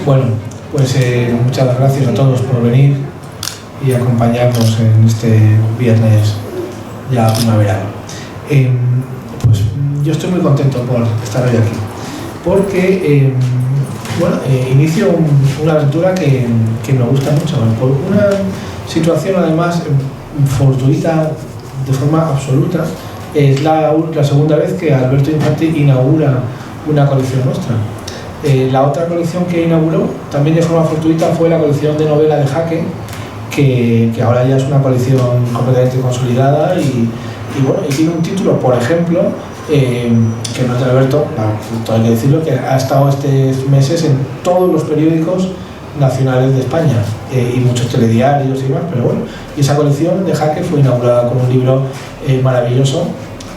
Bueno, pues muchas gracias a todos por venir y acompañarnos en este viernes ya primaveral. Pues yo estoy muy contento por estar hoy aquí, porque inicio una aventura que me gusta mucho, por una situación además fortuita de forma absoluta. Es la segunda vez que Alberto Infante inaugura una colección nuestra. La otra colección que inauguró, también de forma fortuita, fue la colección de novela de Jaque, que ahora ya es una colección completamente consolidada y tiene un título, por ejemplo, que no es de Alberto, todo hay que decirlo, que ha estado estos meses en todos los periódicos nacionales de España y muchos telediarios y demás, pero bueno, y esa colección de Jaque fue inaugurada con un libro maravilloso.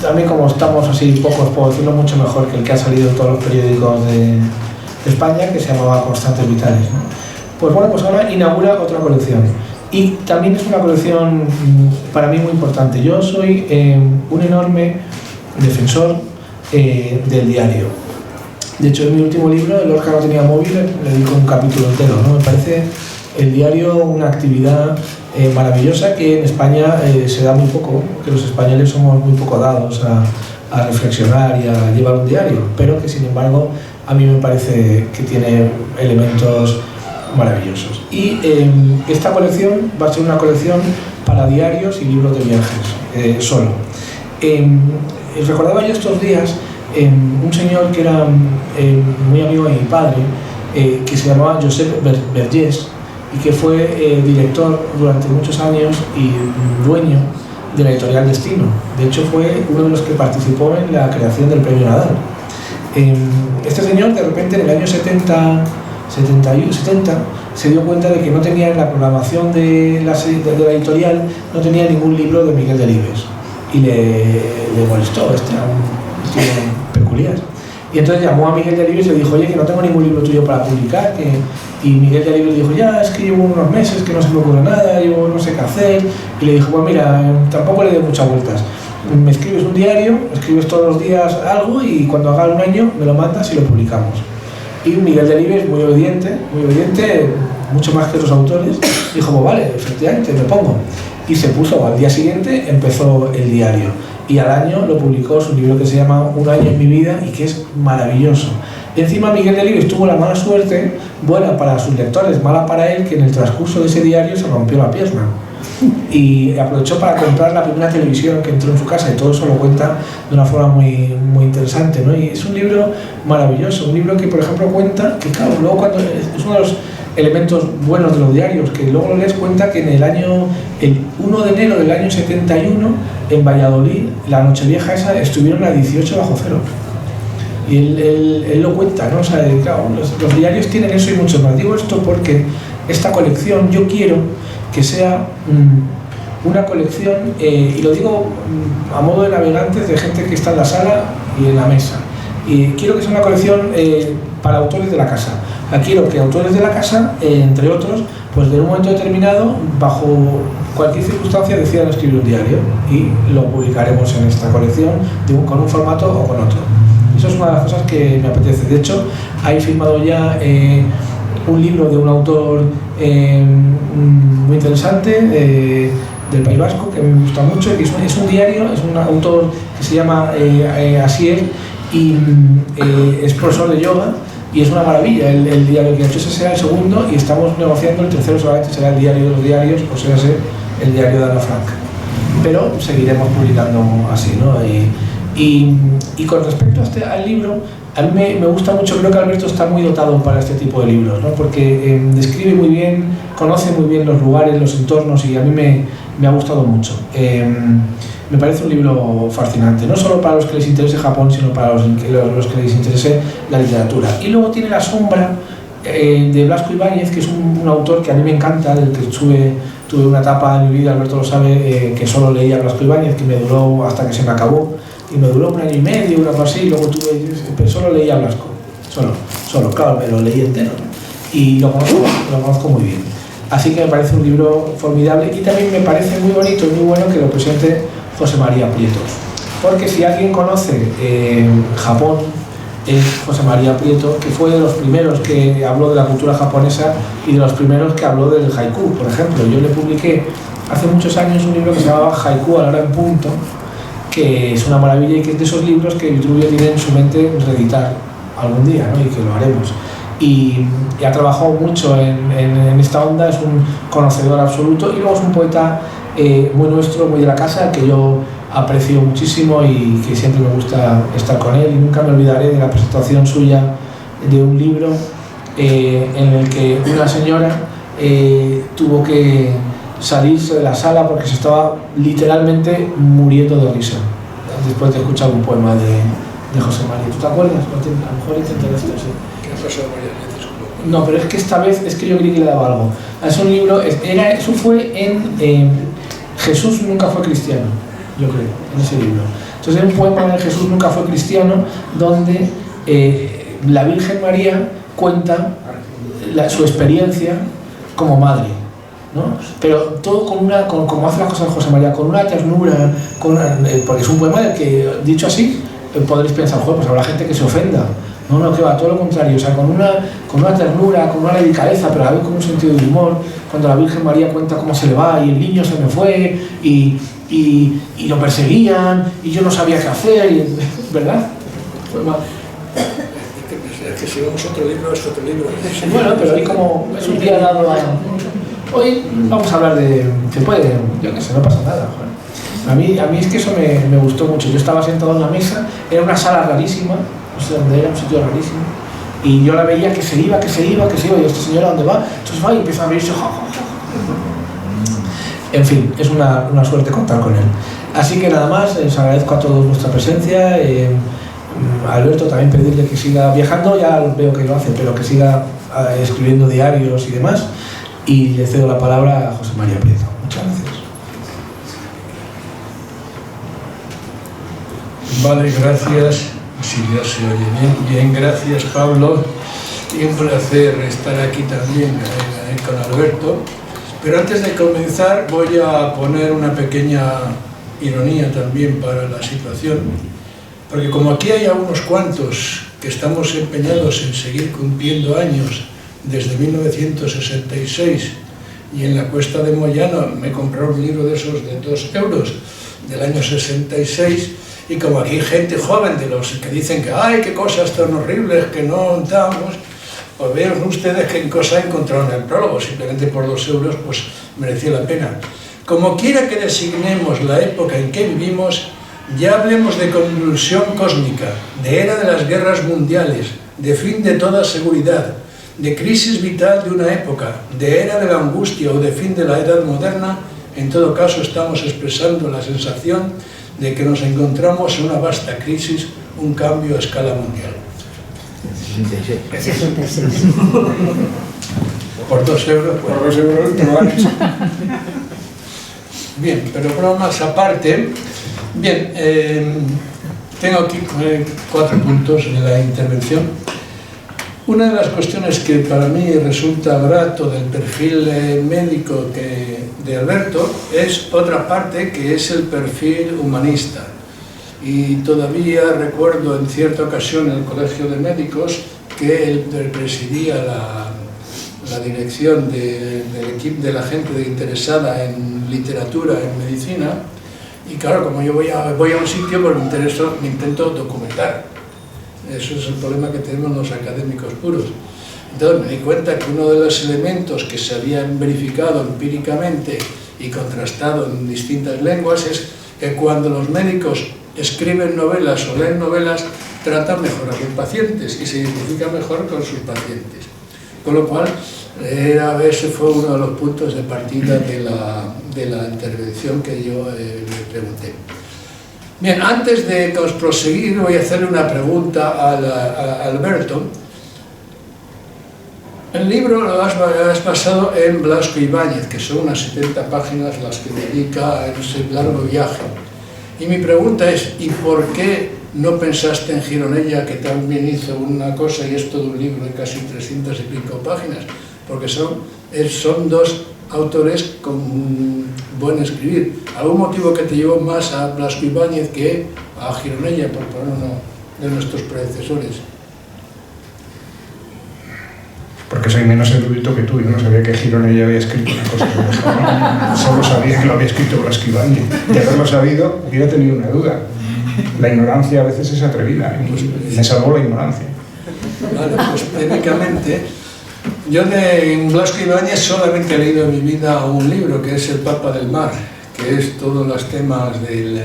También, como estamos así pocos, puedo decirlo mucho mejor que el que ha salido en todos los periódicos de España, que se llamaba Constantes Vitales, ¿no? Pues bueno, pues ahora inaugura otra colección y también es una colección para mí muy importante. Yo soy un enorme defensor del diario. De hecho, en mi último libro, El Lorca no tenía móvil, le dedico un capítulo entero, ¿no? Me parece el diario una actividad maravillosa que en España se da muy poco, que los españoles somos muy poco dados a reflexionar y a llevar un diario, pero que sin embargo a mí me parece que tiene elementos maravillosos. Y esta colección va a ser una colección para diarios y libros de viajes, solo. Recordaba yo estos días un señor que era muy amigo de mi padre, que se llamaba Josep Vergés, y que fue director durante muchos años y dueño de la editorial Destino. De hecho, fue uno de los que participó en la creación del Premio Nadal. Este señor, de repente, en el año 70, se dio cuenta de que no tenía en la programación de la editorial, no tenía ningún libro de Miguel Delibes. Y le molestó, era un estilo peculiar. Y entonces llamó a Miguel Delibes y le dijo: oye, que no tengo ningún libro tuyo para publicar. Y Miguel Delibes le dijo: ya, es que llevo unos meses que no se me ocurre nada, yo no sé qué hacer. Y le dijo: pues mira, tampoco le dé muchas vueltas. Me escribes un diario, escribes todos los días algo y cuando haga un año me lo mandas y lo publicamos. Y Miguel Delibes, muy obediente, mucho más que otros autores, dijo: pues vale, efectivamente, me pongo. Y se puso, al día siguiente empezó el diario. Y al año lo publicó su libro que se llama Un año en mi vida y que es maravilloso. Y encima Miguel Delibes tuvo la mala suerte, buena para sus lectores, mala para él, que en el transcurso de ese diario se rompió la pierna. Y aprovechó para comprar la primera televisión que entró en su casa, y todo eso lo cuenta de una forma muy, muy interesante, ¿no? Y es un libro maravilloso, un libro que, por ejemplo, cuenta que, claro, luego cuando es uno de los elementos buenos de los diarios, que luego lo lees, cuenta que el 1 de enero del año 71, en Valladolid, la Nochevieja esa, estuvieron a 18 bajo cero. Y él lo cuenta, ¿no? O sea, claro, los diarios tienen eso y mucho más. Digo esto porque esta colección yo quiero que sea una colección, y lo digo a modo de navegantes, de gente que está en la sala y en la mesa. Y quiero que sea una colección para autores de la casa. Quiero que autores de la casa, entre otros, pues de un momento determinado, bajo cualquier circunstancia, decidan escribir un diario y lo publicaremos en esta colección con un formato o con otro. Eso es una de las cosas que me apetece. De hecho, he firmado ya un libro de un autor muy interesante del País Vasco, que me gusta mucho, que es un diario, es un autor que se llama Asier y es profesor de yoga. Y es una maravilla el diario que ha hecho. Ese será el segundo y estamos negociando el tercero, solamente será el diario de los diarios, o sea, el diario de Ana Frank. Pero seguiremos publicando así, ¿no? Y con respecto al libro, a mí me gusta mucho, creo que Alberto está muy dotado para este tipo de libros, ¿no? Porque describe muy bien, conoce muy bien los lugares, los entornos, y a mí me ha gustado mucho. Me parece un libro fascinante, no solo para los que les interese Japón, sino para los que les interese la literatura. Y luego tiene la sombra de Blasco Ibáñez, que es un autor que a mí me encanta, del que tuve una etapa en mi vida, Alberto lo sabe, que solo leía a Blasco Ibáñez, que me duró hasta que se me acabó, y me duró un año y medio, una cosa así, y luego pero solo leía a Blasco, solo, claro, me lo leí entero, ¿no? Y lo conozco muy bien. Así que me parece un libro formidable, y también me parece muy bonito y muy bueno que lo presente José María Prieto, porque si alguien conoce Japón, es José María Prieto, que fue de los primeros que habló de la cultura japonesa y de los primeros que habló del haiku, por ejemplo. Yo le publiqué hace muchos años un libro que se llamaba Haiku a la hora en punto, que es una maravilla y que es de esos libros que Vitruvio tiene en su mente reeditar algún día, ¿no? Y que lo haremos. Y ha trabajado mucho en esta onda, es un conocedor absoluto y luego es un poeta muy nuestro, muy de la casa, que yo aprecio muchísimo y que siempre me gusta estar con él, y nunca me olvidaré de la presentación suya de un libro en el que una señora tuvo que salirse de la sala porque se estaba literalmente muriendo de risa después de escuchar un poema de José María. ¿Tú te acuerdas? A lo mejor intentaré esto, sí. ¿Qué ha pasado varias veces? No, pero es que esta vez es que yo creí que le daba algo. Es un libro, eso fue en Jesús nunca fue cristiano, yo creo, en ese libro. Entonces es un poema de Jesús nunca fue cristiano, donde la Virgen María cuenta su experiencia como madre, ¿no? Pero todo como hace las cosas José María, con una ternura, porque es un poema del que, dicho así, podréis pensar, joder, pues habrá gente que se ofenda. No, que va, todo lo contrario, o sea, con una ternura, con una delicadeza, pero a la vez con un sentido de humor, cuando la Virgen María cuenta cómo se le va y el niño se me fue y lo perseguían y yo no sabía qué hacer, ¿verdad? Es que si vemos otro libro, es otro libro. Bueno, pero hoy como es un día dado a... Hoy vamos a hablar de... Se puede, yo qué sé, no pasa nada, joder. A mí es que eso me gustó mucho. Yo estaba sentado en una mesa, era una sala rarísima, no sé dónde era, un sitio rarísimo, y yo la veía que se iba, y esta señora ¿dónde va? Entonces va y empieza a reírse, En fin, es una suerte contar con él. Así que nada más, os agradezco a todos vuestra presencia. A Alberto también pedirle que siga viajando, ya veo que lo hace, pero que siga escribiendo diarios y demás. Y le cedo la palabra a José María Prieto. Muchas gracias. Vale, gracias. Si ya se oye bien. Bien, gracias, Pablo. Y un placer estar aquí también con Alberto. Pero antes de comenzar voy a poner una pequeña ironía también para la situación, porque como aquí hay a unos cuantos que estamos empeñados en seguir cumpliendo años desde 1966, y en la Cuesta de Moyano me compré un libro de esos de 2 euros del año 66, y como aquí hay gente joven de los que dicen que ¡ay, qué cosas tan horribles que no damos! Pues vean ustedes qué cosa encontraron en el prólogo, simplemente por 2 euros pues merecía la pena. Como quiera que designemos la época en que vivimos, ya hablemos de convulsión cósmica, de era de las guerras mundiales, de fin de toda seguridad, de crisis vital de una época, de era de la angustia o de fin de la edad moderna, en todo caso estamos expresando la sensación de que nos encontramos en una vasta crisis, un cambio a escala mundial. 66. Por 2 euros. Pues. Por 2 euros te lo han hecho. Bien, pero bromas aparte. Bien, tengo aquí 4 puntos de la intervención. Una de las cuestiones que para mí resulta grato del perfil médico de Alberto es otra parte, que es el perfil humanista. Y todavía recuerdo en cierta ocasión en el Colegio de Médicos que él presidía la dirección del equipo de la gente interesada en literatura, en medicina, y claro, como yo voy a un sitio, pues me intento documentar. Eso es el problema que tenemos los académicos puros. Entonces me di cuenta que uno de los elementos que se habían verificado empíricamente y contrastado en distintas lenguas es que cuando los médicos escriben novelas o leen novelas, tratan mejor a sus pacientes y se identifican mejor con sus pacientes. Con lo cual, ese fue uno de los puntos de partida de la intervención que yo le pregunté. Bien, antes de proseguir, voy a hacerle una pregunta a Alberto. El libro lo has basado en Blasco Ibáñez, que son unas 70 páginas las que dedica a ese largo viaje. Y mi pregunta es, ¿y por qué no pensaste en Gironella, que también hizo una cosa y es todo un libro de casi 300 y pico páginas? Porque son 2 autores con buen escribir. ¿Algún motivo que te llevó más a Blasco Ibáñez que a Gironella, por poner uno de nuestros predecesores? porque soy menos erudito que tú y no sabía que Gironella ya había escrito una cosa sobre esto. Solo sabía que lo había escrito Blas Ibáñez. De haberlo sabido, hubiera tenido una duda. La ignorancia a veces es atrevida, ¿eh? Pues me salvó la ignorancia. Vale, pues técnicamente, yo de Blasco Ibáñez solamente he leído en mi vida un libro, que es El Papa del Mar, que es todos los temas del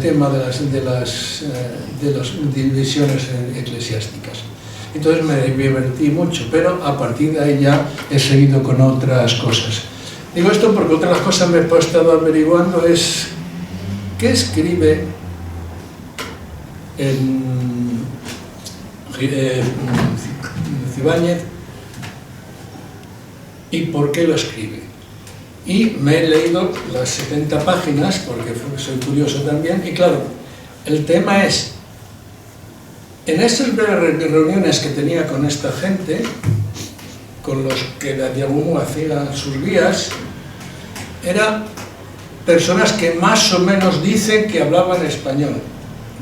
tema de las divisiones eclesiásticas. Entonces me divertí mucho, pero a partir de ahí ya he seguido con otras cosas. Digo esto porque otra de las cosas que he estado averiguando es qué escribe Ibáñez y por qué lo escribe. Y me he leído las 70 páginas, porque soy curioso también, y claro, el tema es, en estas reuniones que tenía con esta gente, con los que de algún modo hacían sus guías, eran personas que más o menos dicen que hablaban español.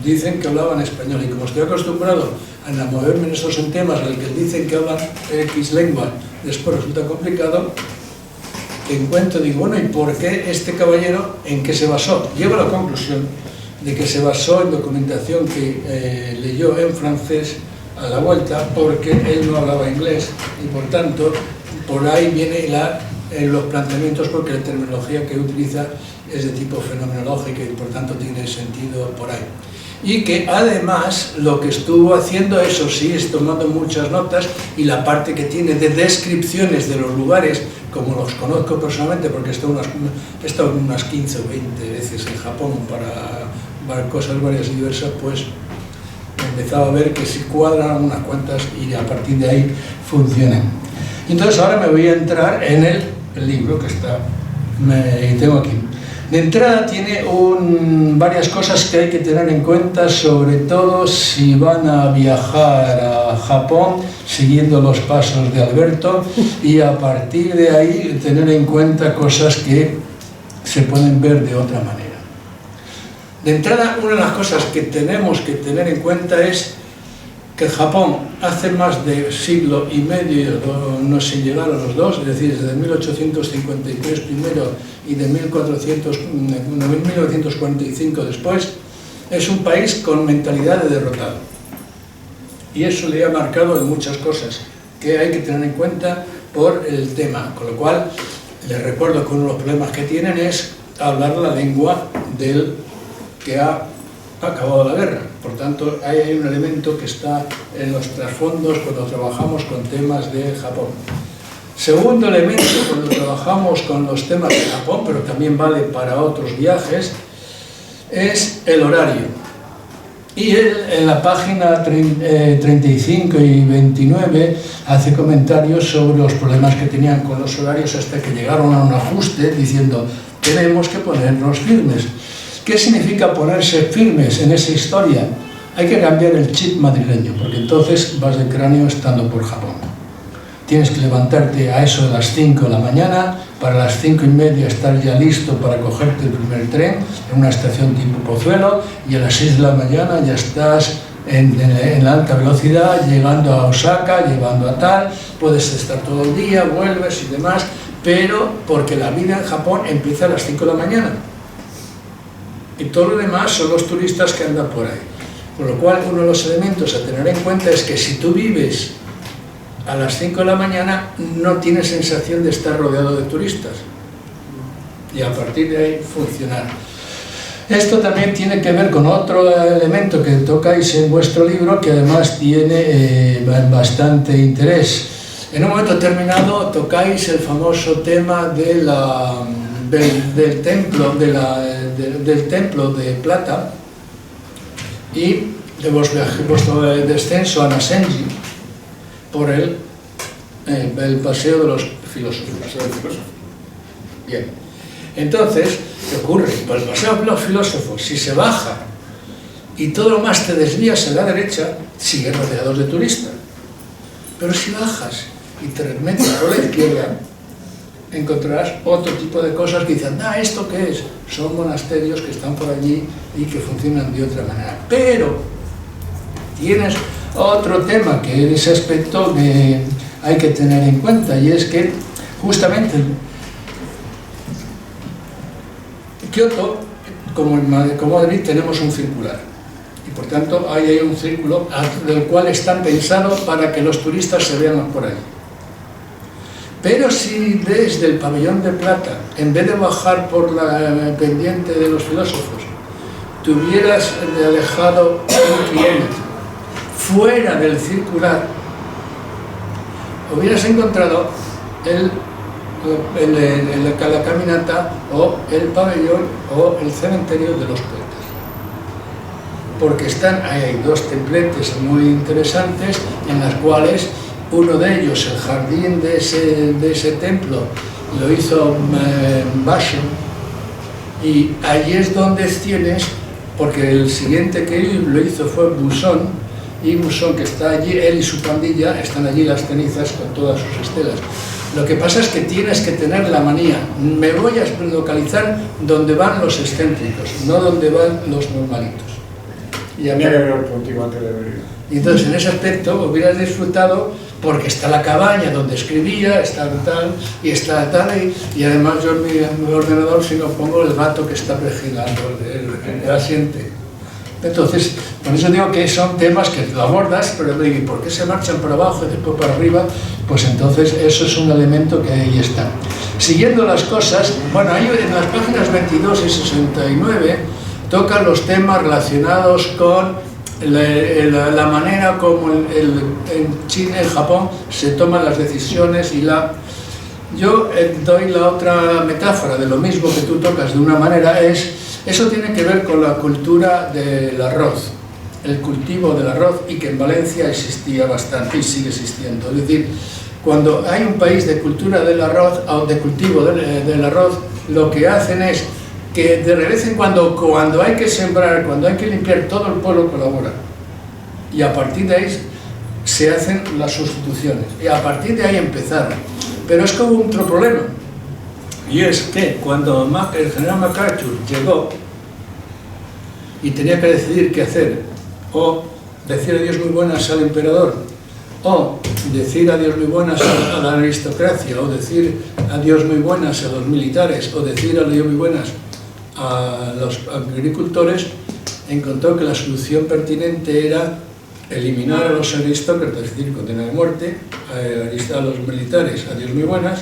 Dicen que hablaban español, y como estoy acostumbrado a moverme en esos temas en el que dicen que hablan X lengua, después resulta complicado, encuentro, digo, bueno, ¿y por qué este caballero en qué se basó? Llego a la conclusión de que se basó en documentación que leyó en francés a la vuelta, porque él no hablaba inglés, y por tanto, por ahí vienen los planteamientos, porque la terminología que utiliza es de tipo fenomenológico y por tanto tiene sentido por ahí. Y que además lo que estuvo haciendo, eso sí, es tomando muchas notas, y la parte que tiene de descripciones de los lugares, como los conozco personalmente, porque he estado unas 15 o 20 veces en Japón para cosas varias y diversas, pues empezaba a ver que si cuadran unas cuantas y a partir de ahí funcionan. Entonces ahora me voy a entrar en el libro que tengo aquí. De entrada tiene varias cosas que hay que tener en cuenta, sobre todo si van a viajar a Japón siguiendo los pasos de Alberto, y a partir de ahí tener en cuenta cosas que se pueden ver de otra manera. De entrada, una de las cosas que tenemos que tener en cuenta es que Japón hace más de siglo y medio, no sin llegar a los dos, es decir, desde 1853 primero y de 1945 después, es un país con mentalidad de derrotado. Y eso le ha marcado en muchas cosas que hay que tener en cuenta por el tema. Con lo cual, les recuerdo que uno de los problemas que tienen es hablar la lengua del que ha acabado la guerra. Por tanto, ahí hay un elemento que está en los trasfondos cuando trabajamos con temas de Japón. Segundo elemento, cuando trabajamos con los temas de Japón, pero también vale para otros viajes, es el horario. Y él, en la página 35 y 29, hace comentarios sobre los problemas que tenían con los horarios hasta que llegaron a un ajuste diciendo, tenemos que ponernos firmes. ¿Qué significa ponerse firmes en esa historia? Hay que cambiar el chip madrileño, porque entonces vas de cráneo estando por Japón. Tienes que levantarte a eso de las 5 de la mañana, para las 5:30 estar ya listo para cogerte el primer tren en una estación tipo Pozuelo, y a las 6 de la mañana ya estás en alta velocidad, llegando a Osaka, llegando a tal, puedes estar todo el día, vuelves y demás, pero porque la vida en Japón empieza a las 5 de la mañana. Y todo lo demás son los turistas que andan por ahí. Con lo cual, uno de los elementos a tener en cuenta es que si tú vives a las 5 de la mañana, no tienes sensación de estar rodeado de turistas. Y a partir de ahí, funcionar. Esto también tiene que ver con otro elemento que tocáis en vuestro libro, que además tiene bastante interés. En un momento determinado tocáis el famoso tema del templo de plata y de vuestro descenso a Nasenji por el paseo de los filósofos. Bien, entonces, ¿qué ocurre? Por el paseo de los filósofos, si se baja y todo lo más te desvías en la derecha, sigues rodeados de turistas. Pero si bajas y te metes por la izquierda, encontrarás otro tipo de cosas que dicen, ¿esto qué es? Son monasterios que están por allí y que funcionan de otra manera. Pero tienes Otro tema que en ese aspecto hay que tener en cuenta, y es que justamente Kioto, como Madrid, tenemos un circular, y por tanto hay un círculo del cual están pensados para que los turistas se vean por ahí. Pero si desde el Pabellón de Plata, en vez de bajar por la pendiente de los filósofos, te hubieras alejado un kilómetro fuera del circular, hubieras encontrado la caminata o el pabellón o el cementerio de los poetas, porque hay dos templetes muy interesantes, en las cuales uno de ellos, el jardín de ese templo, lo hizo Basho, y allí es donde tienes, porque el siguiente que lo hizo fue Busón, y Busón, que está allí, él y su pandilla, están allí las cenizas con todas sus estelas. Lo que pasa es que tienes que tener la manía, me voy a localizar donde van los excéntricos, no donde van los normalitos. Y a mí, y entonces en ese aspecto hubieras disfrutado, porque está la cabaña donde escribía, está tal, y está tal, y además yo en mi ordenador, si no pongo el gato que está vigilando el asiente. Entonces, por eso digo que son temas que lo abordas, pero digo, ¿y por qué se marchan para abajo y después para arriba? Pues entonces eso es un elemento que ahí está. Siguiendo las cosas, bueno, ahí en las páginas 22 y 69 tocan los temas relacionados con la manera como en China, en Japón, se toman las decisiones y Yo doy la otra metáfora de lo mismo que tú tocas de una manera, eso tiene que ver con la cultura del arroz, el cultivo del arroz, y que en Valencia existía bastante y sigue existiendo. Es decir, cuando hay un país de cultura del arroz, o de cultivo del arroz, lo que hacen es que de vez en cuando hay que sembrar, cuando hay que limpiar, todo el pueblo colabora. Y a partir de ahí se hacen las sustituciones. Y a partir de ahí empezar. Pero es como otro problema. Y es que cuando el general MacArthur llegó y tenía que decidir qué hacer, o decir adiós muy buenas al emperador, o decir adiós muy buenas a la aristocracia, o decir adiós muy buenas a los militares, o decir adiós muy buenas a los agricultores, encontró que la solución pertinente era eliminar a los aristócratas, es decir, condenar a muerte, a los militares, adiós muy buenas,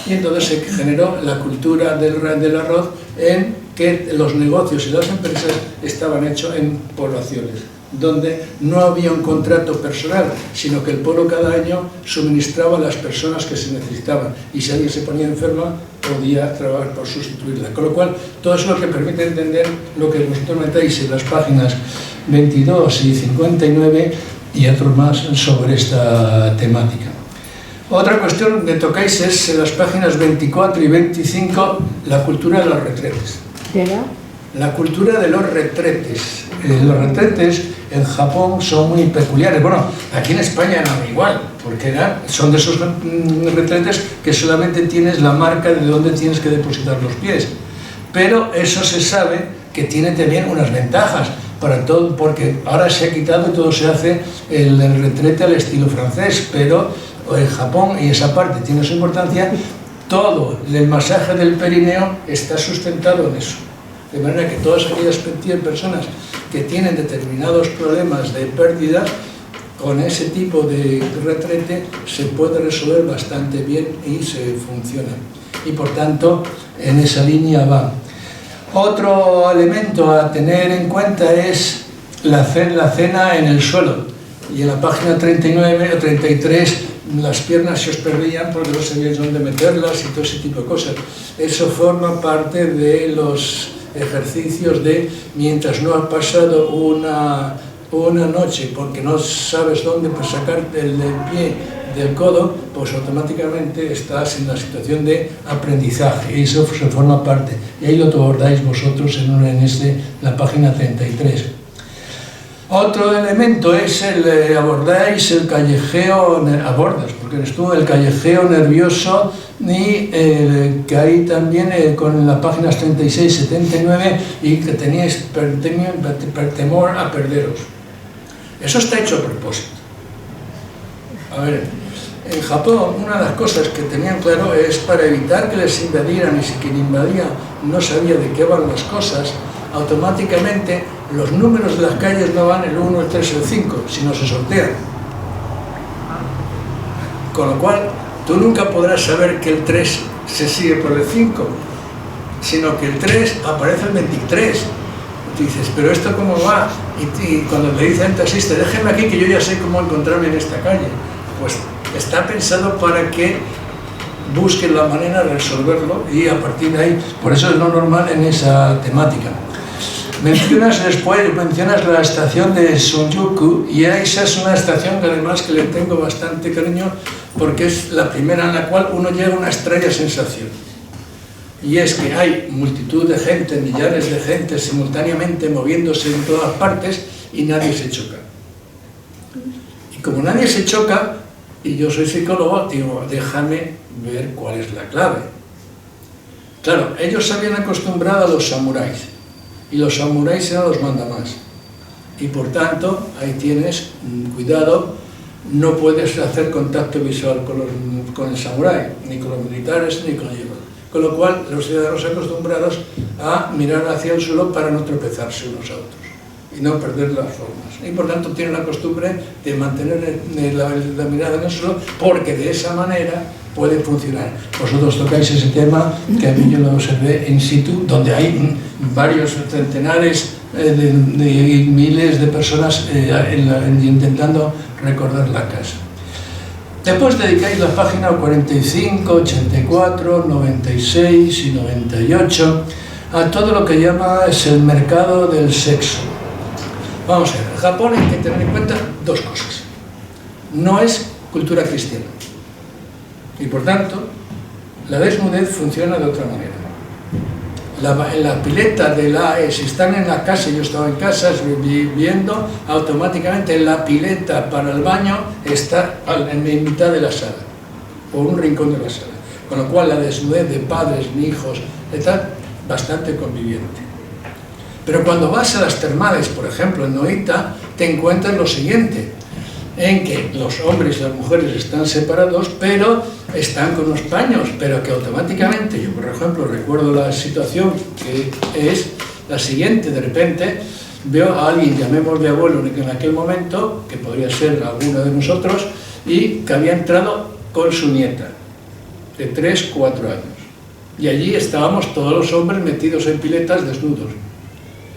y entonces se generó la cultura del arroz, en que los negocios y las empresas estaban hechos en poblaciones, donde no había un contrato personal, sino que el pueblo cada año suministraba a las personas que se necesitaban, y si alguien se ponía enferma, podía trabajar por sustituirla. Con lo cual, todo eso es lo que permite entender lo que vosotros metéis en las páginas 22 y 59 y otros más sobre esta temática. Otra cuestión que tocáis es en las páginas 24 y 25, la cultura de los retretes. ¿Era? La cultura de los retretes. Los retretes en Japón son muy peculiares. Bueno, aquí en España no igual, porque son de esos retretes que solamente tienes la marca de dónde tienes que depositar los pies. Pero eso se sabe que tiene también unas ventajas para todo, porque ahora se ha quitado y todo se hace el retrete al estilo francés, pero en Japón, y esa parte tiene su importancia, todo el masaje del perineo está sustentado en eso. De manera que todas aquellas personas que tienen determinados problemas de pérdida, con ese tipo de retrete se puede resolver bastante bien y se funciona. Y por tanto, en esa línea va. Otro elemento a tener en cuenta es la cena en el suelo. Y en la página 39 o 33 las piernas se os perdían porque no sabíais dónde meterlas y todo ese tipo de cosas. Eso forma parte de los ejercicios de, mientras no has pasado una noche porque no sabes dónde sacar el pie del codo, pues automáticamente estás en la situación de aprendizaje, y eso se forma parte, y ahí lo abordáis vosotros en la página 33. Otro elemento es abordáis el callejeo, porque estuvo el callejeo nervioso, y que ahí también con las páginas 36 y 79, y que teníais temor a perderos. Eso está hecho a propósito. A ver, en Japón una de las cosas que tenían claro es para evitar que les invadieran, y si quien invadía no sabía de qué van las cosas, automáticamente los números de las calles no van el 1, el 3, el 5, sino se sortean. Con lo cual, tú nunca podrás saber que el 3 se sigue por el 5, sino que el 3 aparece el 23. Tú dices, ¿pero esto cómo va? Y cuando le dice al taxista, déjeme aquí que yo ya sé cómo encontrarme en esta calle. Pues está pensado para que busquen la manera de resolverlo y a partir de ahí, por eso es lo normal en esa temática. Mencionas la estación de Shinjuku, y esa es una estación que además que le tengo bastante cariño porque es la primera en la cual uno llega a una extraña sensación. Y es que hay multitud de gente, millares de gente simultáneamente moviéndose en todas partes y nadie se choca. Y como nadie se choca, y yo soy psicólogo, digo, déjame ver cuál es la clave. Claro, ellos se habían acostumbrado a los samuráis, y los samuráis eran los mandamás. Y por tanto, ahí tienes, cuidado, no puedes hacer contacto visual con el samurái, ni con los militares, ni con ellos. Con lo cual, los ciudadanos acostumbrados a mirar hacia el suelo para no tropezarse unos a otros y no perder las formas. Y por tanto tienen la costumbre de mantener la mirada en el suelo porque de esa manera puede funcionar. Vosotros tocáis ese tema que a mí yo lo observé in situ, donde hay varios centenares de miles de personas intentando recordar la casa. Después dedicáis la página 45, 84, 96 y 98 a todo lo que llamas el mercado del sexo. Vamos a ver, en Japón hay que tener en cuenta dos cosas. No es cultura cristiana y por tanto la desnudez funciona de otra manera. En la pileta si están en la casa, yo estaba en casa viviendo, automáticamente la pileta para el baño está en mitad de la sala, por un rincón de la sala. Con lo cual la desnudez de padres ni hijos está bastante conviviente. Pero cuando vas a las termales, por ejemplo en Noita, te encuentras lo siguiente, en que los hombres y las mujeres están separados, pero están con unos paños, pero que automáticamente, yo por ejemplo recuerdo la situación que es la siguiente, de repente veo a alguien, llamémosle abuelo en aquel momento, que podría ser alguno de nosotros, y que había entrado con su nieta, de 3, 4 años. Y allí estábamos todos los hombres metidos en piletas desnudos.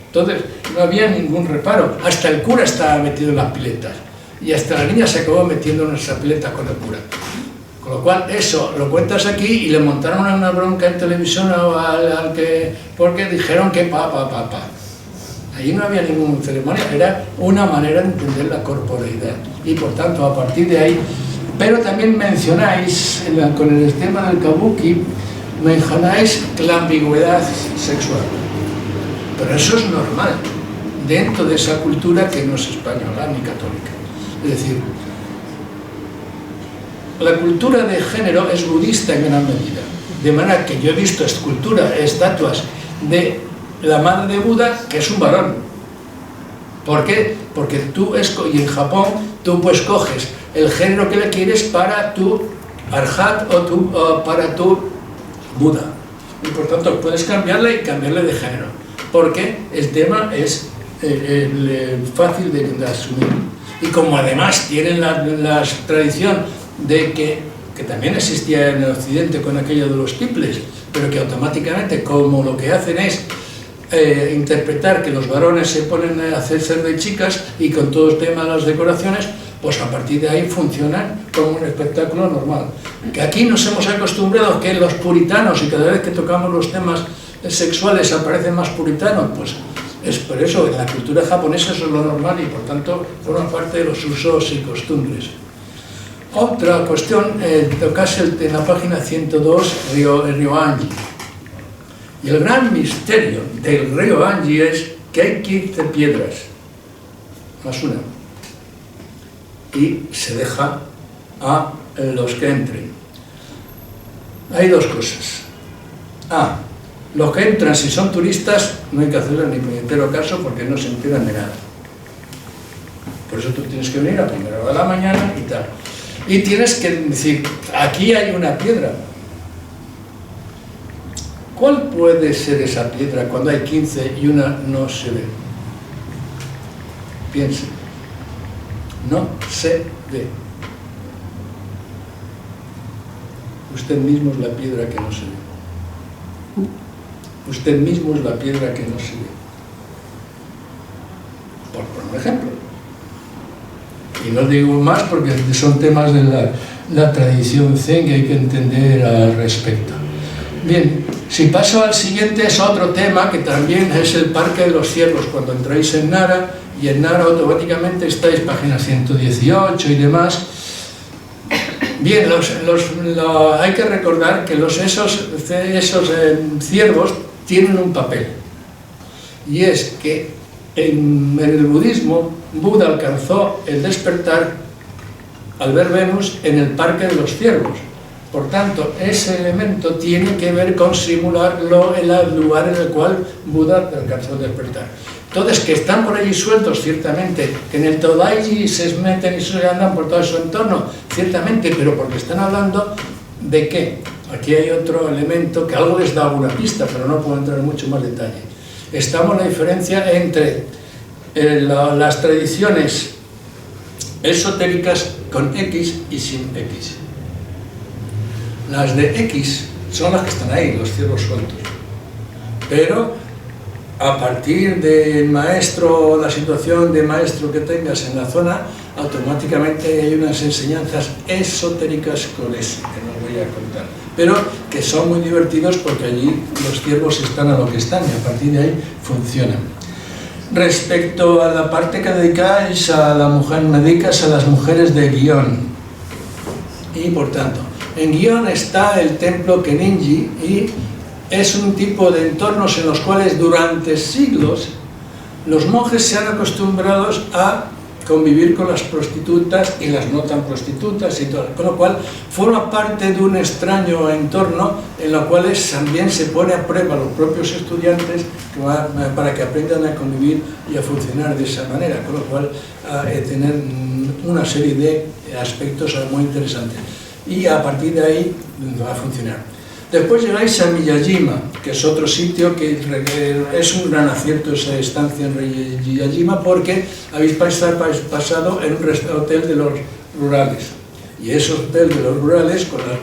Entonces no había ningún reparo, hasta el cura estaba metido en las piletas. Y hasta la niña se acabó metiendo en esa pileta con el cura. Con lo cual, eso lo cuentas aquí y le montaron una bronca en televisión porque dijeron que pa. Allí no había ninguna ceremonia, era una manera de entender la corporeidad. Y por tanto, a partir de ahí, pero también mencionáis, con el tema del kabuki, mencionáis la ambigüedad sexual. Pero eso es normal, dentro de esa cultura que no es española ni católica. Es decir, la cultura de género es budista en gran medida, de manera que yo he visto estatuas de la madre de Buda, que es un varón. ¿Por qué? Porque y en Japón tú pues coges el género que le quieres para tu Arhat o para tu Buda. Y por tanto puedes cambiarle de género, porque el tema es fácil de asumir. Y como además tienen la tradición de que también existía en el occidente con aquello de los tiples, pero que automáticamente, como lo que hacen es interpretar que los varones se ponen a hacer ser de chicas y con todo el tema de las decoraciones, pues a partir de ahí funcionan como un espectáculo normal. Que aquí nos hemos acostumbrado que los puritanos, y cada vez que tocamos los temas sexuales aparecen más puritanos, pues es por eso, en la cultura japonesa eso es lo normal y por tanto forma parte de los usos y costumbres. Otra cuestión, tocase en la página 102, el Ryoanji. Y el gran misterio del Ryoanji es que hay 15 piedras, más una, y se deja a los que entren. Hay dos cosas. Los que entran, si son turistas, no hay que hacerles ni puñetero caso porque no se enteran de nada. Por eso tú tienes que venir a primera hora de la mañana y tal. Y tienes que decir, aquí hay una piedra. ¿Cuál puede ser esa piedra cuando hay 15 y una no se ve? Piense. No se ve. Usted mismo es la piedra que no se ve. Usted mismo es la piedra que no se ve. Por un ejemplo. Y no digo más porque son temas de la tradición zen que hay que entender al respecto. Bien, si paso al siguiente es otro tema que también es el Parque de los Ciervos. Cuando entráis en Nara, y en Nara automáticamente estáis página 118 y demás. Bien, hay que recordar que esos ciervos tienen un papel. Y es que en el budismo, Buda alcanzó el despertar al ver Venus en el Parque de los Ciervos. Por tanto, ese elemento tiene que ver con simularlo en el lugar en el cual Buda alcanzó el despertar. Entonces, que están por allí sueltos, ciertamente, que en el Todaiji se meten y se andan por todo su entorno, ciertamente, pero porque están hablando de qué. Aquí hay otro elemento que algo les da alguna pista, pero no puedo entrar en mucho más detalle. Estamos en la diferencia entre las tradiciones esotéricas con X y sin X. Las de X son las que están ahí, los ciervos sueltos. Pero a partir del maestro, la situación de maestro que tengas en la zona, automáticamente hay unas enseñanzas esotéricas con S, que no voy a contar, pero que son muy divertidos porque allí los ciervos están a lo que están y a partir de ahí funcionan. Respecto a la parte que dedicáis a la mujer, me dedicas a las mujeres de Gion. Y por tanto, en Gion está el templo Kenninji y es un tipo de entornos en los cuales durante siglos los monjes se han acostumbrado a convivir con las prostitutas y las no tan prostitutas y todo, con lo cual forma parte de un extraño entorno en lo cual también se pone a prueba a los propios estudiantes para que aprendan a convivir y a funcionar de esa manera, con lo cual tener una serie de aspectos muy interesantes y a partir de ahí va a funcionar. Después llegáis a Miyajima, que es otro sitio que es un gran acierto esa estancia en Miyajima porque habéis pasado en un hotel de los rurales. Y ese hotel de los rurales, con las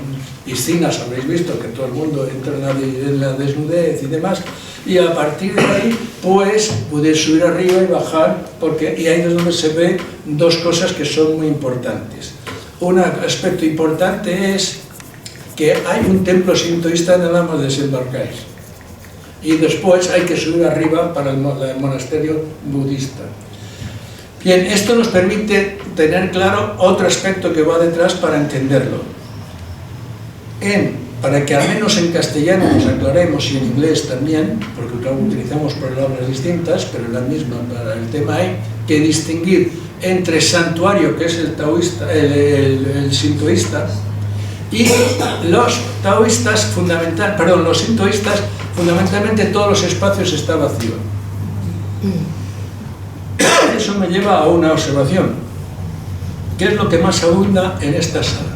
piscinas, habréis visto que todo el mundo entra en la desnudez y demás, y a partir de ahí, pues, podéis subir arriba y bajar, y ahí es donde se ven dos cosas que son muy importantes. Un aspecto importante es que hay un templo sintoísta nada más desembarcáis y después hay que subir arriba para el monasterio budista. Bien, esto nos permite tener claro otro aspecto que va detrás para entenderlo. Para que al menos en castellano nos aclaremos y en inglés también, porque claro, utilizamos palabras distintas, pero la misma para el tema hay que distinguir entre santuario, que es el taoísta, el sintoísta, y los taoístas, los sintoístas, fundamentalmente todos los espacios están vacíos. Eso me lleva a una observación. ¿Qué es lo que más abunda en esta sala?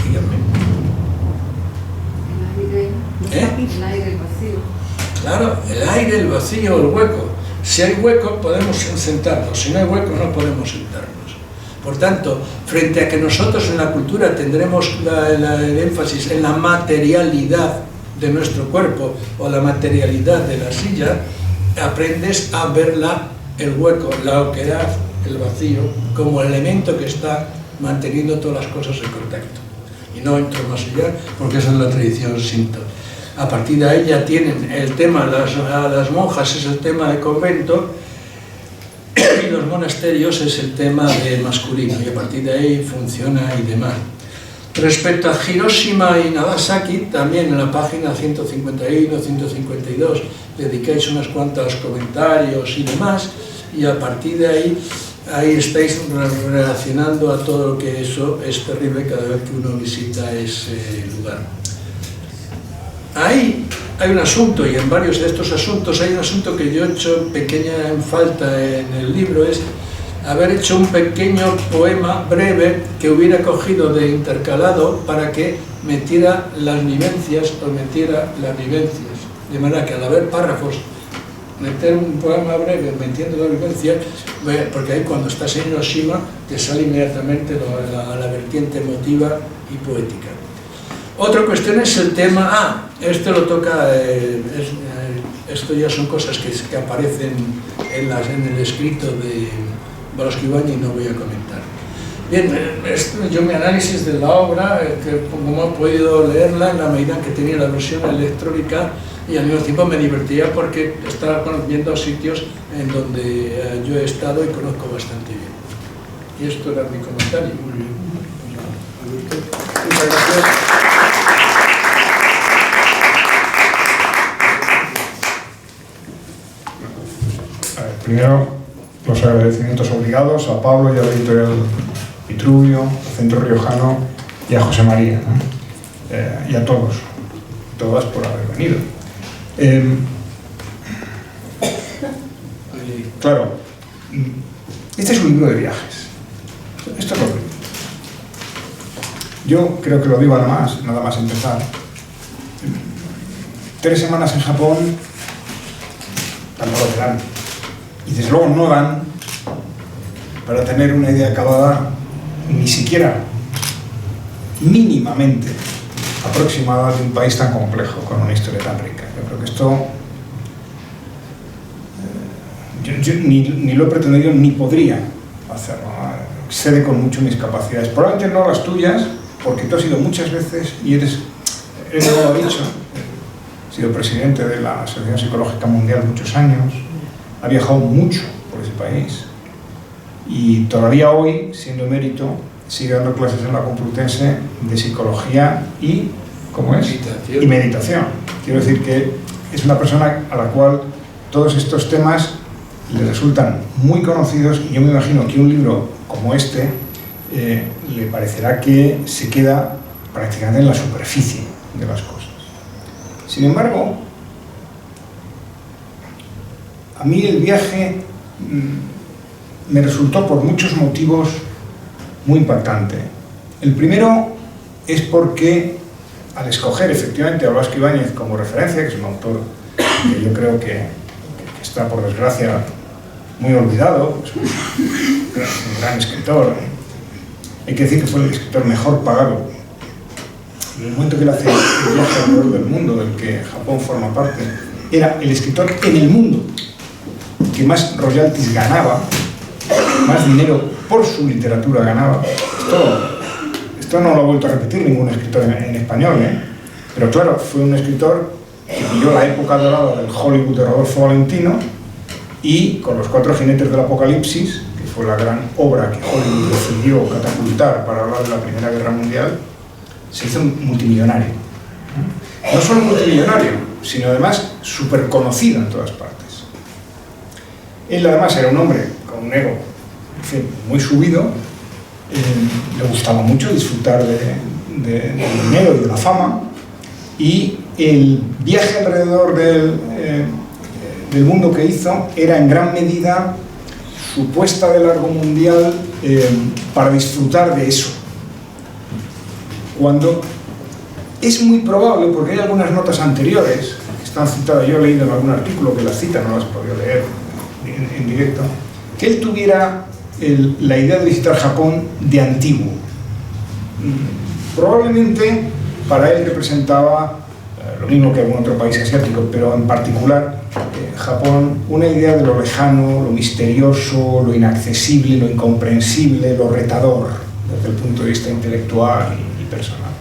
Díganme. El aire, el vacío. Claro, el aire, el vacío, el hueco. Si hay hueco podemos sentarnos, si no hay hueco no podemos sentarnos. Por tanto, frente a que nosotros en la cultura tendremos el énfasis en la materialidad de nuestro cuerpo o la materialidad de la silla, aprendes a ver el hueco, la oquedad, el vacío, como elemento que está manteniendo todas las cosas en contacto. Y no entro más allá, porque esa es la tradición shinto. A partir de ahí ya tienen el tema, las monjas es el tema de convento, y los monasterios es el tema de masculino, y a partir de ahí funciona y demás. Respecto a Hiroshima y Nagasaki, también en la página 151, 152, dedicáis unos cuantos comentarios y demás, y a partir de ahí, estáis relacionando a todo lo que eso es terrible cada vez que uno visita ese lugar. Ahí hay un asunto, y en varios de estos asuntos hay un asunto que yo he hecho pequeña en falta en el libro, es haber hecho un pequeño poema breve que hubiera cogido de intercalado para que metiera las vivencias o metiera las vivencias. De manera que al haber párrafos, meter un poema breve metiendo las vivencias, porque ahí cuando estás en Hiroshima te sale inmediatamente la vertiente emotiva y poética. Otra cuestión es el tema, esto lo toca, esto ya son cosas que aparecen en el escrito de Velasco Ibáñez y no voy a comentar. Bien, yo mi análisis de la obra, como he podido leerla en la medida que tenía la versión electrónica, y al mismo tiempo me divertía porque estaba viendo sitios en donde yo he estado y conozco bastante bien. Y esto era mi comentario. Muy bien. Muchas gracias. Primero, los agradecimientos obligados a Pablo y a la editorial Vitruvio, al Centro Riojano y a José María, ¿no? Y a todos, todas por haber venido. Claro, este es un libro de viajes. Esto es lo que yo creo que lo digo nada más empezar. 3 semanas en Japón tampoco te dan. Y desde luego no dan para tener una idea acabada, ni siquiera mínimamente aproximada de un país tan complejo, con una historia tan rica. Yo creo que esto yo ni lo he pretendido ni podría hacerlo, ¿no? Excede con mucho mis capacidades, probablemente no las tuyas, porque tú has ido muchas veces y eres como lo he dicho, he sido presidente de la Asociación Psicológica Mundial muchos años, ha viajado mucho por ese país y todavía hoy, siendo emérito, sigue dando clases en la Complutense de psicología y, ¿cómo es? Meditación. Y meditación. Quiero decir que es una persona a la cual todos estos temas le resultan muy conocidos y yo me imagino que un libro como este le parecerá que se queda prácticamente en la superficie de las cosas. Sin embargo, a mí el viaje me resultó por muchos motivos muy impactante. El primero es porque al escoger efectivamente a Velasco Ibáñez como referencia, que es un autor que yo creo que está por desgracia muy olvidado, es un gran escritor, hay que decir que fue el escritor mejor pagado. En el momento que él hace el viaje alrededor del mundo, del que Japón forma parte, era el escritor en el mundo que más royalties ganaba, más dinero por su literatura ganaba. Esto no lo ha vuelto a repetir ningún escritor en español, pero claro, fue un escritor que vivió la época dorada del Hollywood de Rodolfo Valentino y con Los 4 jinetes del Apocalipsis, que fue la gran obra que Hollywood decidió catapultar para hablar de la Primera Guerra Mundial, se hizo multimillonario. No solo multimillonario, sino además súper conocido en todas partes. Él además era un hombre con un ego, en fin, muy subido, le gustaba mucho disfrutar del dinero y de la fama, y el viaje alrededor del mundo que hizo era en gran medida su puesta de largo mundial para disfrutar de eso. Cuando es muy probable, porque hay algunas notas anteriores que están citadas, yo he leído en algún artículo que las cita, no las he podido leer en directo, que él tuviera la idea de visitar Japón de antiguo. Probablemente para él representaba lo mismo que algún otro país asiático, pero en particular Japón, una idea de lo lejano, lo misterioso, lo inaccesible, lo incomprensible, lo retador desde el punto de vista intelectual y personal.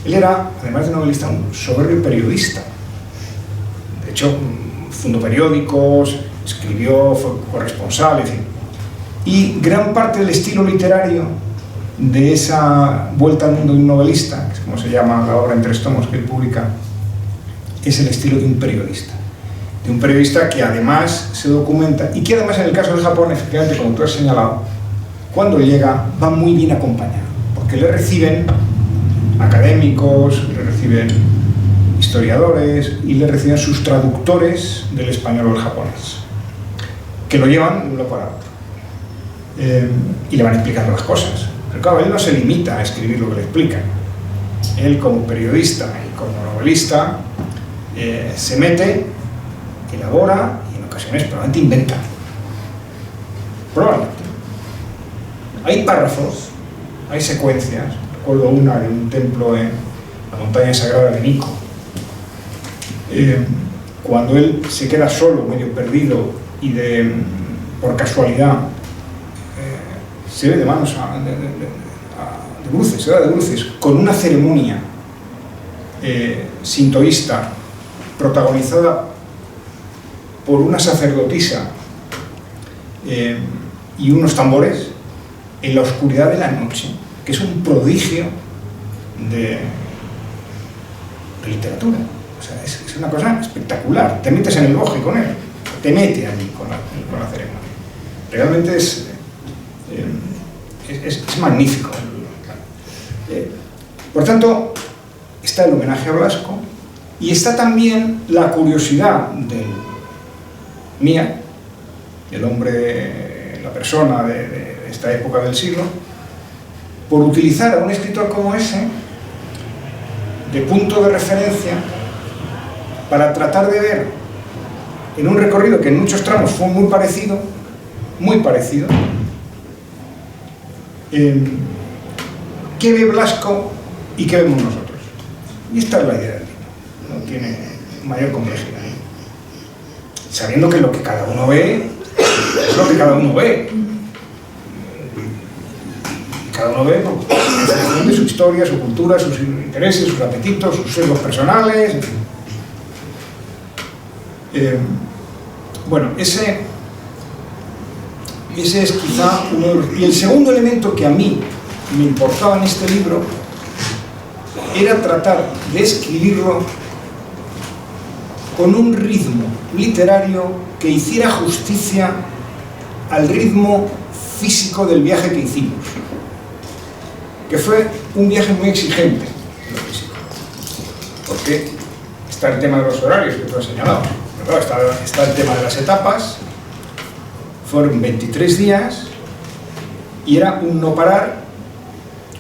Él era, además de novelista, un soberbio periodista. De hecho, fundó periódicos, escribió, fue corresponsal, en fin. Y gran parte del estilo literario de esa vuelta al mundo de un novelista, que es como se llama la obra en 3 tomos que él publica, es el estilo de un periodista. De un periodista que además se documenta y que además en el caso de Japón, efectivamente, como tú has señalado, cuando llega va muy bien acompañado, porque le reciben académicos, le reciben historiadores y le reciben sus traductores del español al japonés, que lo llevan de uno para otro. y le van explicando las cosas. Pero claro, él no se limita a escribir lo que le explican. Él, como periodista y como novelista, se mete, elabora y en ocasiones probablemente inventa. Probablemente. Hay párrafos, hay secuencias. Recuerdo una de un templo en la montaña sagrada de Nico, cuando él se queda solo, medio perdido, y por casualidad se ve de manos de bruces, se da de bruces, con una ceremonia sintoísta protagonizada por una sacerdotisa y unos tambores en la oscuridad de la noche, que es un prodigio de literatura. O sea, es una cosa espectacular. Te metes en el bosque con él, te mete allí con la ceremonia. Realmente es magnífico. Por tanto, está el homenaje a Blasco y está también la curiosidad mía, del hombre, la persona de esta época del siglo, por utilizar a un escritor como ese de punto de referencia para tratar de ver en un recorrido que en muchos tramos fue muy parecido, qué ve Blasco y qué vemos nosotros. Y esta es la idea del libro, no tiene mayor complejidad. Sabiendo que lo que cada uno ve es lo que cada uno ve. Cada uno ve en función de su historia, su cultura, sus intereses, sus apetitos, sus sesgos personales. Bueno, ese es quizá uno de los... Y el segundo elemento que a mí me importaba en este libro era tratar de escribirlo con un ritmo literario que hiciera justicia al ritmo físico del viaje que hicimos, que fue un viaje muy exigente en lo físico, porque está el tema de los horarios que tú has señalado, pero claro, está el tema de las etapas. Fueron 23 días y era un no parar,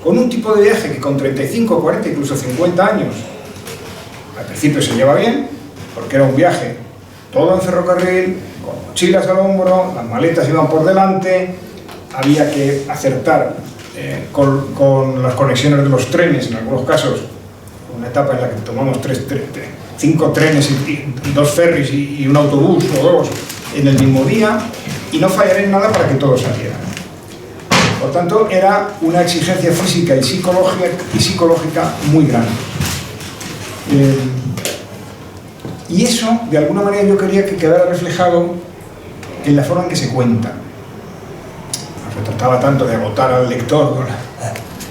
con un tipo de viaje que con 35, 40, incluso 50 años al principio se lleva bien, porque era un viaje todo en ferrocarril, con mochilas al hombro, las maletas iban por delante, había que acertar con las conexiones de los trenes, en algunos casos, una etapa en la que tomamos 5 trenes y 2 ferries y un autobús o 2 en el mismo día, y no fallar en nada para que todo saliera. Por tanto, era una exigencia física y psicológica muy grande. Y eso, de alguna manera, yo quería que quedara reflejado en la forma en que se cuenta. No se trataba tanto de agotar al lector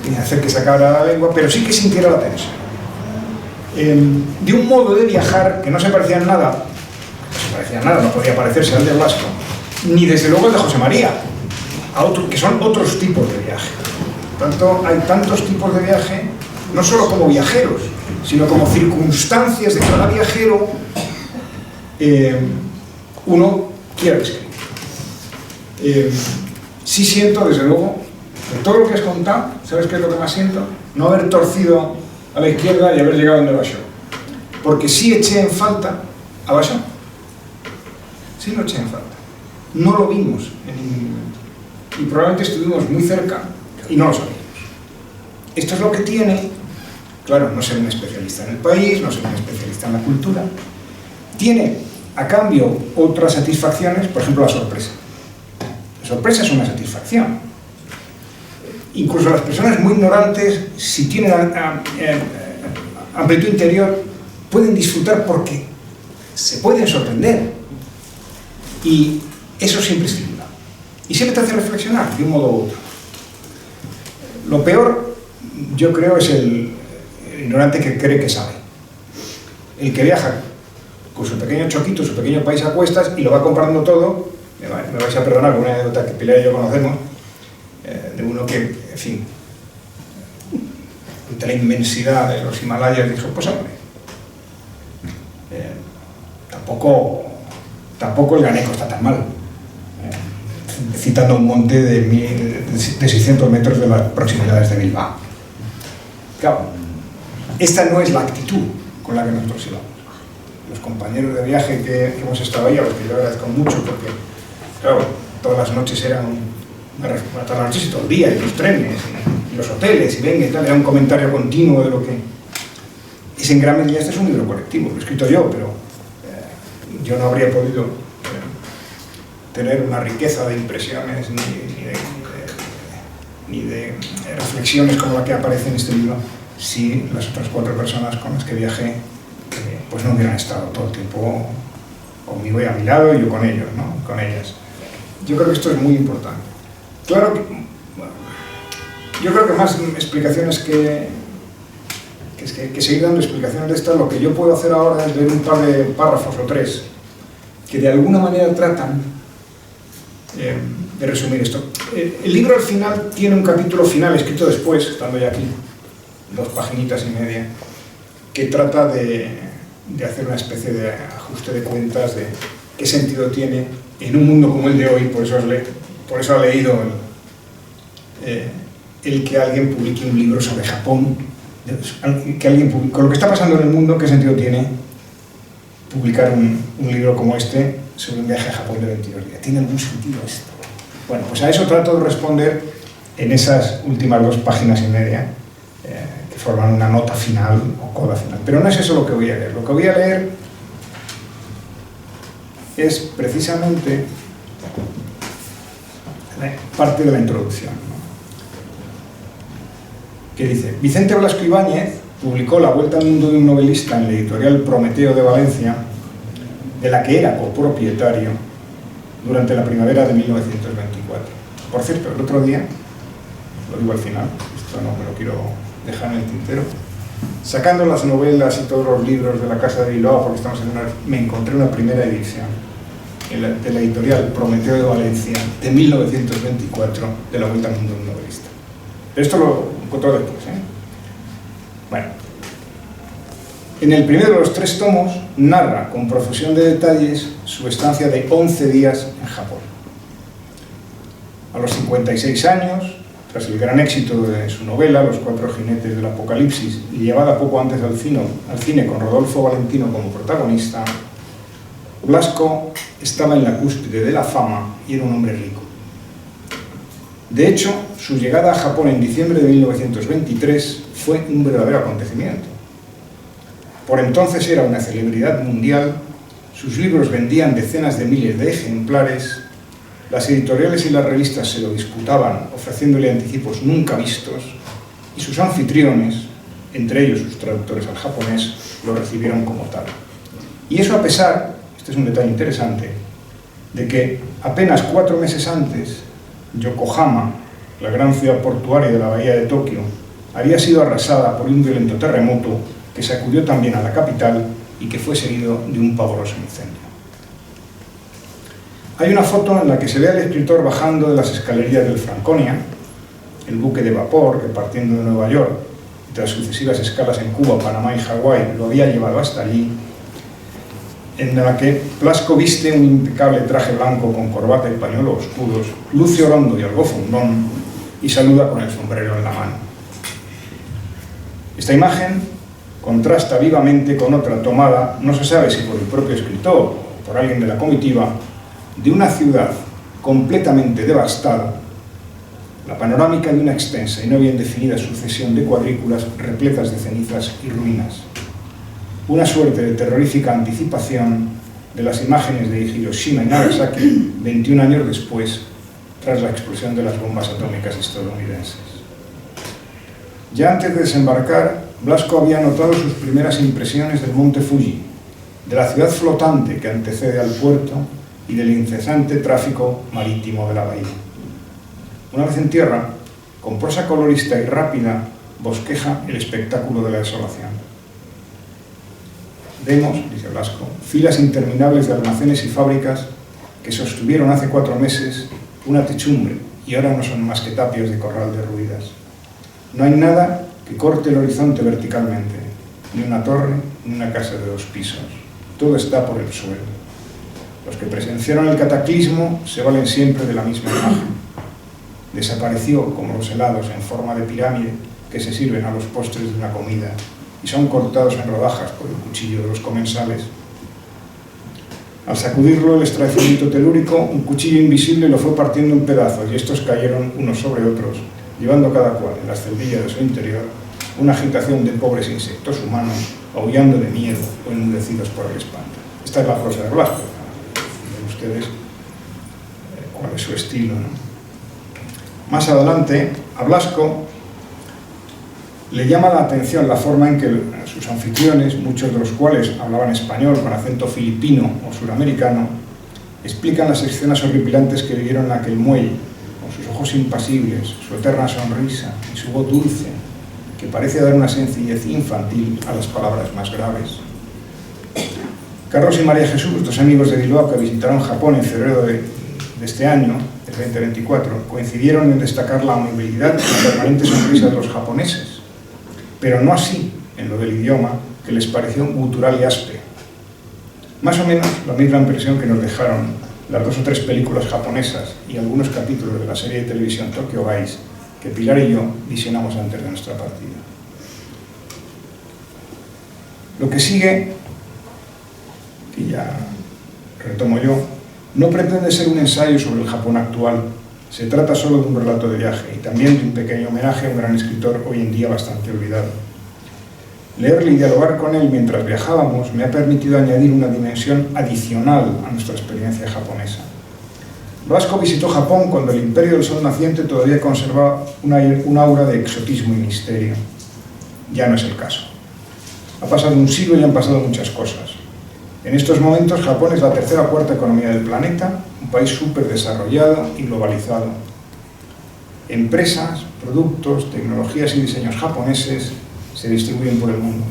y hacer que sacara la lengua, pero sí que sintiera la tensión. De un modo de viajar que no se parecía en nada, no podía parecerse al de Blasco, ni desde luego el de José María, que son otros tipos de viaje. Por tanto, hay tantos tipos de viaje, no solo como viajeros, sino como circunstancias de cada viajero uno quiere escribir. Sí siento, desde luego, de todo lo que has contado, ¿sabes qué es lo que más siento? No haber torcido a la izquierda y haber llegado donde Bashó. Porque sí eché en falta a Bashó. Sí lo eché en falta. No lo vimos en ningún momento. Y probablemente estuvimos muy cerca y no lo sabíamos. Esto es lo que tiene, claro, no ser un especialista en el país, no ser un especialista en la cultura. Tiene, a cambio, otras satisfacciones, por ejemplo, la sorpresa. La sorpresa es una satisfacción. Incluso las personas muy ignorantes, si tienen amplitud interior, pueden disfrutar porque se pueden sorprender. Y eso siempre estimula. Y siempre te hace reflexionar de un modo u otro. Lo peor, yo creo, es el ignorante que cree que sabe. El que viaja con su pequeño choquito, su pequeño país a cuestas y lo va comprando todo. Me vais a perdonar con una anécdota que Pilar y yo conocemos, de uno que, en fin, ante la inmensidad de los Himalayas dijo, pues hombre, tampoco el Ganeco está tan mal. citando un monte de 600 metros de las proximidades de Bilbao. Claro, esta no es la actitud con la que nosotros íbamos. Los compañeros de viaje que hemos estado ahí, a los que yo agradezco mucho, porque, claro, todas las noches eran, todas las noches y todo el día, y los trenes, y los hoteles, y venga y tal, era un comentario continuo de lo que... Es en gran medida, este es un libro colectivo, lo he escrito yo, pero yo no habría podido tener una riqueza de impresiones ni de reflexiones como la que aparece en este libro si las otras 4 personas con las que viajé pues no hubieran estado todo el tiempo conmigo y a mi lado y yo con ellos, ¿no? Con ellas. Yo creo que esto es muy importante. Claro que, bueno, yo creo que más explicaciones que seguir dando explicaciones de estas, lo que yo puedo hacer ahora es leer un par de párrafos o 3 que de alguna manera tratan de resumir esto. El libro al final tiene un capítulo final escrito después, estando ya aquí, 2 paginitas y media, que trata de hacer una especie de ajuste de cuentas de qué sentido tiene en un mundo como el de hoy, por eso ha leído el que alguien publique un libro sobre Japón, con lo que está pasando en el mundo, qué sentido tiene publicar un libro como este sobre un viaje a Japón de 22 días. ¿Tiene algún sentido esto? Bueno, pues a eso trato de responder en esas últimas 2 páginas y media, que forman una nota final o coda final. Pero no es eso lo que voy a leer. Lo que voy a leer es precisamente parte de la introducción, ¿no? Que dice: Vicente Blasco Ibáñez publicó La vuelta al mundo de un novelista en la editorial Prometeo de Valencia, de la que era copropietario durante la primavera de 1924. Por cierto, el otro día, lo digo al final, esto no me lo quiero dejar en el tintero, sacando las novelas y todos los libros de la Casa de Bilbao, porque estamos me encontré una primera edición de la editorial Prometeo de Valencia de 1924 de La vuelta al mundo de un novelista. Pero esto lo encontré después, Bueno, en el primero de los 3 tomos narra con profusión de detalles su estancia de 11 días en Japón. A los 56 años, tras el gran éxito de su novela Los 4 jinetes del Apocalipsis, y llevada poco antes al cine con Rodolfo Valentino como protagonista, Blasco estaba en la cúspide de la fama y era un hombre rico. De hecho, su llegada a Japón en diciembre de 1923 fue un verdadero acontecimiento. Por entonces era una celebridad mundial, sus libros vendían decenas de miles de ejemplares, las editoriales y las revistas se lo disputaban ofreciéndole anticipos nunca vistos, y sus anfitriones, entre ellos sus traductores al japonés, lo recibieron como tal. Y eso a pesar, este es un detalle interesante, de que apenas 4 meses antes, Yokohama, la gran ciudad portuaria de la bahía de Tokio, había sido arrasada por un violento terremoto que sacudió también a la capital y que fue seguido de un pavoroso incendio. Hay una foto en la que se ve al escritor bajando de las escalerías del Franconia, el buque de vapor que partiendo de Nueva York, tras sucesivas escalas en Cuba, Panamá y Hawái, lo había llevado hasta allí, en la que Blasco viste un impecable traje blanco con corbata y pañuelo oscuros, luce orondo y algo fundón, y saluda con el sombrero en la mano. Esta imagen contrasta vivamente con otra tomada, no se sabe si por el propio escritor o por alguien de la comitiva, de una ciudad completamente devastada, la panorámica de una extensa y no bien definida sucesión de cuadrículas repletas de cenizas y ruinas. Una suerte de terrorífica anticipación de las imágenes de Hiroshima y Nagasaki 21 años después, tras la explosión de las bombas atómicas estadounidenses. Ya antes de desembarcar, Blasco había notado sus primeras impresiones del monte Fuji, de la ciudad flotante que antecede al puerto y del incesante tráfico marítimo de la bahía. Una vez en tierra, con prosa colorista y rápida, bosqueja el espectáculo de la desolación. Vemos, dice Blasco, filas interminables de almacenes y fábricas que sostuvieron hace 4 meses una techumbre y ahora no son más que tapios de corral derruidas. No hay nada que corte el horizonte verticalmente, ni una torre, ni una casa de 2 pisos. Todo está por el suelo. Los que presenciaron el cataclismo se valen siempre de la misma imagen. Desapareció como los helados en forma de pirámide que se sirven a los postres de una comida y son cortados en rodajas por el cuchillo de los comensales. Al sacudirlo el estremecimiento telúrico, un cuchillo invisible lo fue partiendo en pedazos y estos cayeron unos sobre otros, llevando cada cual en las celdillas de su interior una agitación de pobres insectos humanos, aullando de miedo o enmudecidos por el espanto. Esta es la prosa de Blasco. Ven ustedes cuál es su estilo, ¿no? Más adelante, a Blasco le llama la atención la forma en que sus anfitriones, muchos de los cuales hablaban español con acento filipino o suramericano, explican las escenas horripilantes que vivieron en aquel muelle, con sus ojos impasibles, su eterna sonrisa y su voz dulce, que parece dar una sencillez infantil a las palabras más graves. Carlos y María Jesús, dos amigos de Bilbao que visitaron Japón en febrero de este año, del 2024, coincidieron en destacar la amabilidad y la permanente sonrisa de los japoneses, pero no así en lo del idioma, que les pareció gutural y áspero. Más o menos la misma impresión que nos dejaron las 2 o 3 películas japonesas y algunos capítulos de la serie de televisión Tokyo Vice que Pilar y yo visionamos antes de nuestra partida. Lo que sigue, que ya retomo yo, no pretende ser un ensayo sobre el Japón actual. Se trata solo de un relato de viaje y también de un pequeño homenaje a un gran escritor hoy en día bastante olvidado. Leerle y dialogar con él mientras viajábamos me ha permitido añadir una dimensión adicional a nuestra experiencia japonesa. Blasco visitó Japón cuando el Imperio del Sol Naciente todavía conservaba un aura de exotismo y misterio. Ya no es el caso. Ha pasado un siglo y han pasado muchas cosas. En estos momentos Japón es la tercera o cuarta economía del planeta, un país súper desarrollado y globalizado. Empresas, productos, tecnologías y diseños japoneses se distribuyen por el mundo.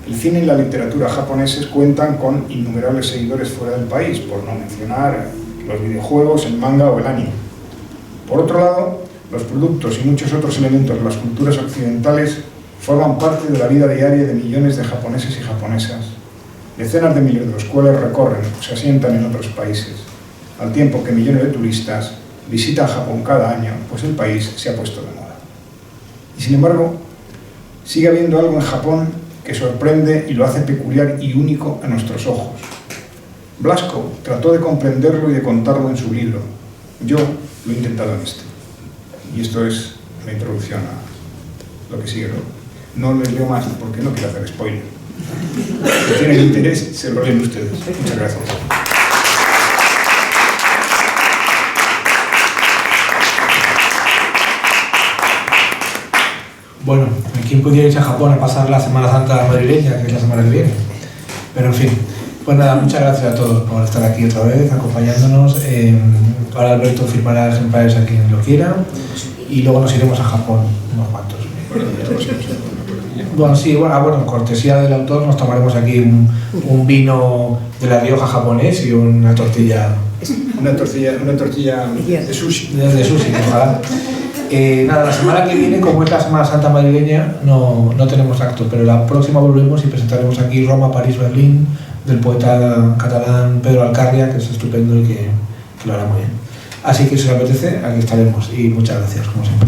El cine y la literatura japoneses cuentan con innumerables seguidores fuera del país, por no mencionar los videojuegos, el manga o el anime. Por otro lado, los productos y muchos otros elementos de las culturas occidentales forman parte de la vida diaria de millones de japoneses y japonesas. Decenas de miles de los cuales recorren o se asientan en otros países, al tiempo que millones de turistas visitan Japón cada año, pues el país se ha puesto de moda. Y sin embargo, sigue habiendo algo en Japón que sorprende y lo hace peculiar y único a nuestros ojos. Blasco trató de comprenderlo y de contarlo en su libro. Yo lo he intentado en este. Y esto es la introducción a lo que sigue luego. No les leo más porque no quiero hacer spoiler. Si tienen interés, se lo leen ustedes. Muchas gracias. Bueno, ¿quién pudiera irse a Japón a pasar la Semana Santa madrileña, que es la semana que viene? Pero en fin, pues nada, muchas gracias a todos por estar aquí otra vez, acompañándonos. Ahora Alberto firmará ejemplares a quien lo quiera y luego nos iremos a Japón, unos cuantos. Bueno, sí, bueno, cortesía del autor nos tomaremos aquí un vino de La Rioja japonés y una tortilla. Una tortilla de sushi. De sushi, ojalá. Nada, la semana que viene, como es la Semana Santa madrileña, no tenemos acto, pero la próxima volvemos y presentaremos aquí Roma, París, Berlín, del poeta catalán Pedro Alcarria, que es estupendo y que lo hará muy bien. Así que si os apetece, aquí estaremos y muchas gracias, como siempre.